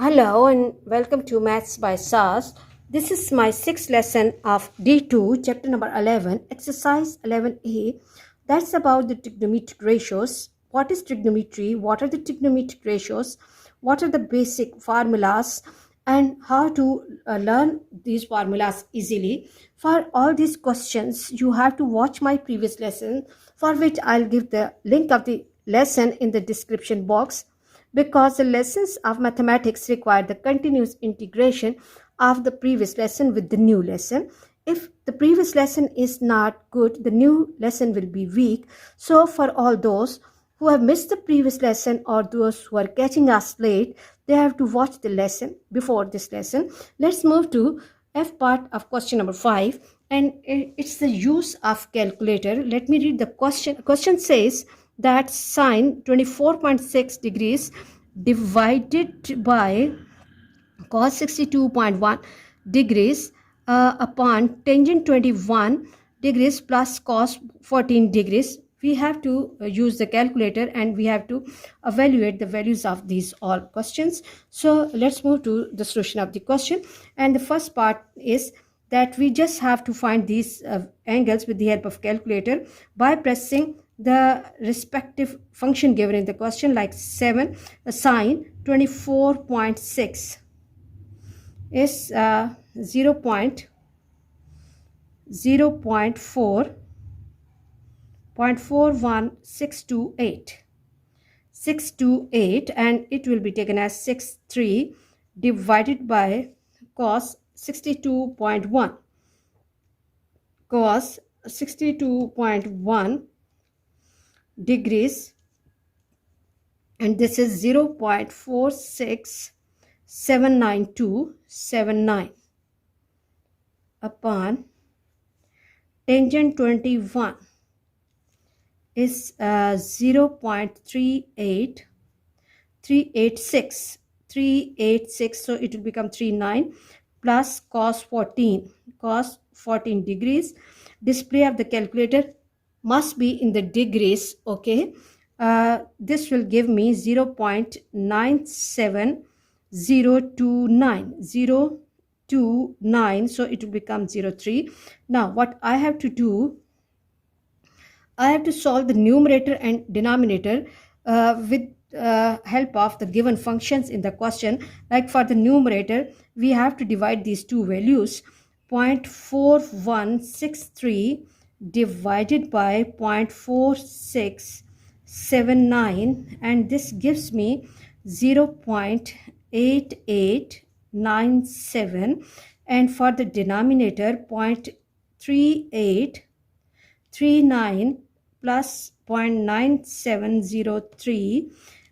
Hello and welcome to Maths by SAS. This is my sixth lesson of D2, chapter number 11, exercise 11A. That's about the trigonometric ratios. What is trigonometry? What are the trigonometric ratios? What are the basic formulas? And how to learn these formulas easily. For all these questions, you have to watch my previous lesson, for which I'll give the link of the lesson in the description box, because the lessons of mathematics require the continuous integration of the previous lesson with the new lesson. If the previous lesson is not good, the new lesson will be weak. So for all those who have missed the previous lesson or those who are catching us late, they have to watch the lesson before this lesson. Let's move to F part of question number 5, and it's the use of calculator. Let me read the question. Question says that sine 24.6 degrees divided by cos 62.1 degrees upon tangent 21 degrees plus cos 14 degrees. We have to use the calculator and we have to evaluate the values of these all questions. So let's move to the solution of the question. And the first part is that we just have to find these angles with the help of calculator by pressing the respective function given in the question, like 7 sine 24.6 is 0.41628 and it will be taken as 63 divided by cos 62.1 degrees, and this is 0.4679279 upon tangent 21 is 0.386, so it will become 39 plus cos 14 degrees. Display of the calculator must be in the degrees. Okay, this will give me 0.97029, so it will become 03. Now what I have to do, I have to solve the numerator and denominator with help of the given functions in the question. Like for the numerator, we have to divide these two values, 0.4163 divided by 0.4679, and this gives me 0.8897, and for the denominator 0.3839 plus 0.9703.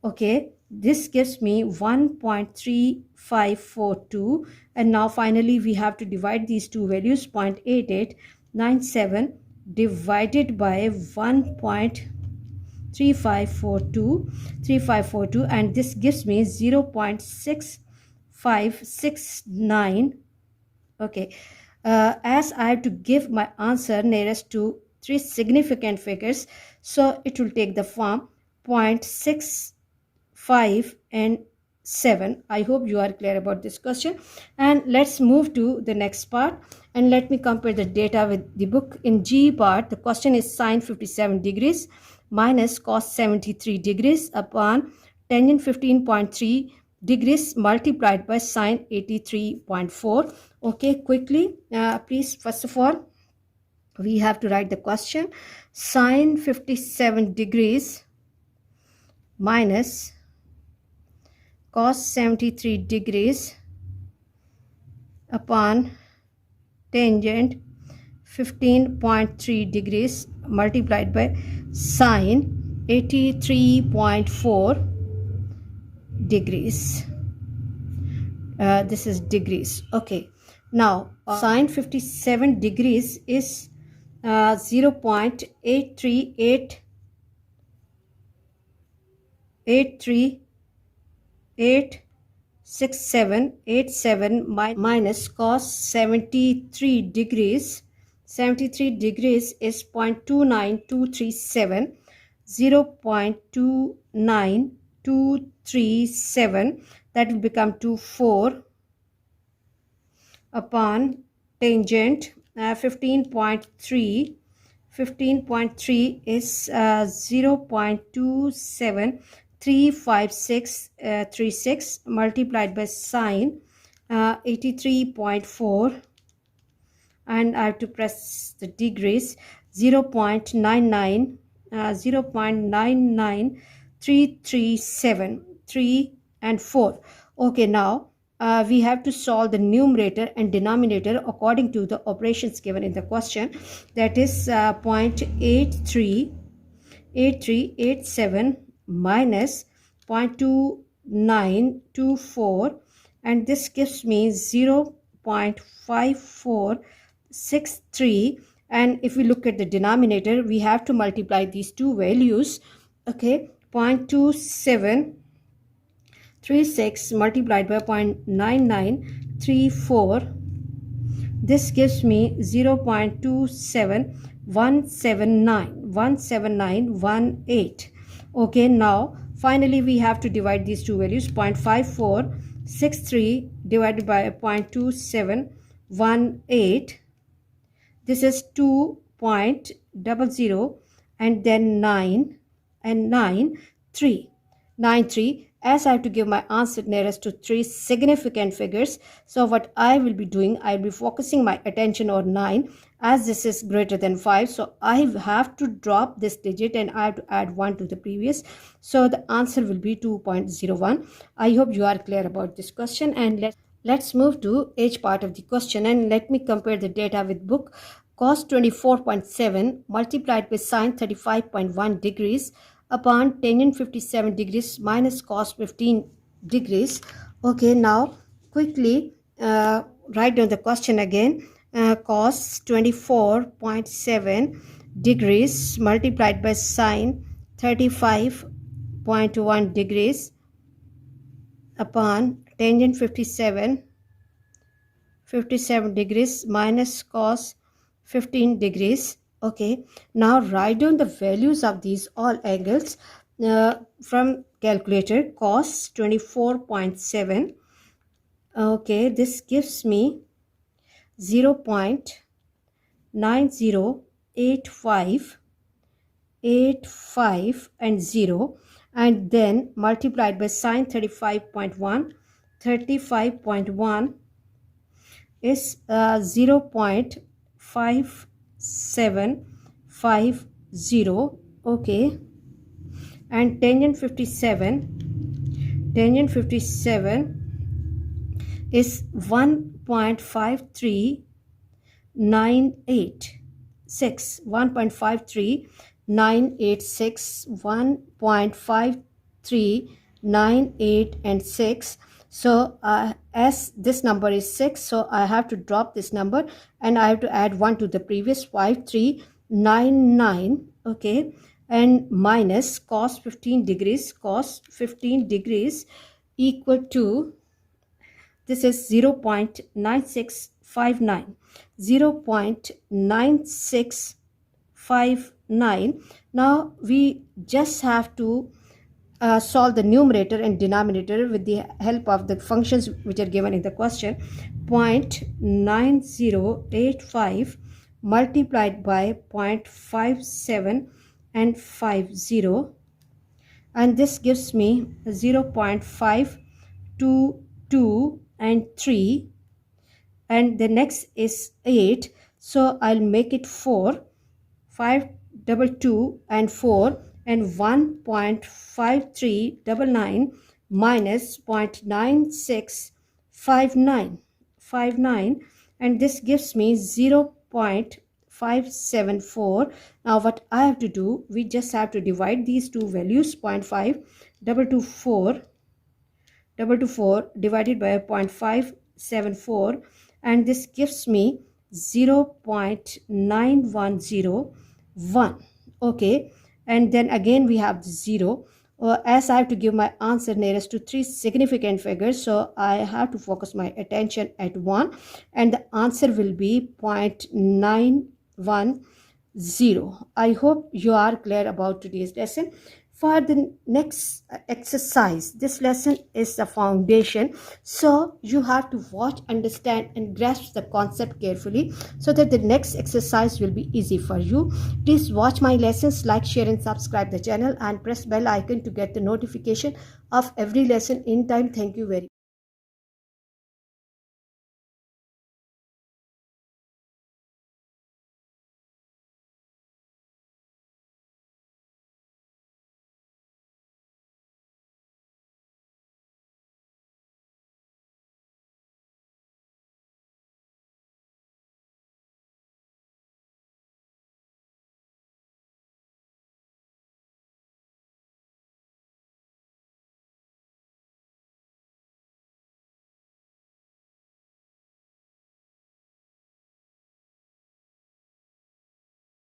okay, this gives me 1.3542, and now finally we have to divide these two values, 0.8897 divided by 1.3542, and this gives me 0.6569. okay, as I have to give my answer nearest to three significant figures, so it will take the form 0.65 and 7. I hope you are clear about this question. And let's move to the next part, and let me compare the data with the book. In G part, the question is sine 57 degrees minus cos 73 degrees upon tangent 15.3 degrees multiplied by sine 83.4. okay, quickly, please, first of all, we have to write the question. Sine 57 degrees minus cos 73 degrees upon tangent 15.3 degrees multiplied by sine 83.4 degrees. This is degrees. okay, now sine 57 degrees is 0.8386787 minus cos 73 degrees. 73 degrees is 0.29237. 0.29237 237, that will become 24 upon tangent 15.3. 15.3 is 0.2735636 multiplied by sine 83.4, and I have to press the degrees. 0.99 0.99337 3 and 4. Okay, now we have to solve the numerator and denominator according to the operations given in the question. That is 0.8387 minus 0.2924, and this gives me 0.5463. And if we look at the denominator, we have to multiply these two values. Okay, 0.2736 multiplied by 0.9934, this gives me 0.27179 Okay, now finally we have to divide these two values. 0.5463 divided by 0.2718, this is 2.00 and then 9 and 93. As I have to give my answer nearest to 3 significant figures, so what I will be doing, I will be focusing my attention on 9, as this is greater than 5. So I have to drop this digit and I have to add 1 to the previous. So the answer will be 2.01. I hope you are clear about this question, and let's move to H part of the question, and let me compare the data with book. Cos 24.7 multiplied by sine 35.1 degrees upon tangent 57 degrees minus cos 15 degrees. Okay, now quickly write down the question again. Cos 24.7 degrees multiplied by sine 35.1 degrees upon tangent 57 degrees minus cos 15 degrees. Okay, now write down the values of these all angles from calculator. Cos 24.7, okay, this gives me 0.9085 and 0, and then multiplied by sine 35.1 is 0.5750. okay, and tangent 57 is 1.5396 1.5398 and 6. So as this number is 6, so I have to drop this number and I have to add 1 to the previous. 5399, okay, and minus cos 15 degrees equal to, this is 0.9659 0.9659. Now we just have to solve the numerator and denominator with the help of the functions which are given in the question. 0.9085 multiplied by 0.57 and 50, and this gives me 0.522 and 3, and the next is 8, so I'll make it 4, 522 and 4, and 1.5399 minus 0.9659, and this gives me 0.574. Now what I have to do, we just have to divide these two values. 0.5224 divided by 0.574, and this gives me 0.9101. okay, and then again we have the 0. As I have to give my answer nearest to 3 significant figures, so I have to focus my attention at 1, and the answer will be 0.9101. 0. I hope you are clear about today's lesson. For the next exercise, this lesson is the foundation, so you have to watch, understand, and grasp the concept carefully so that the next exercise will be easy for you. Please watch my lessons, like, share, and subscribe the channel, and press bell icon to get the notification of every lesson in time. Thank you very much.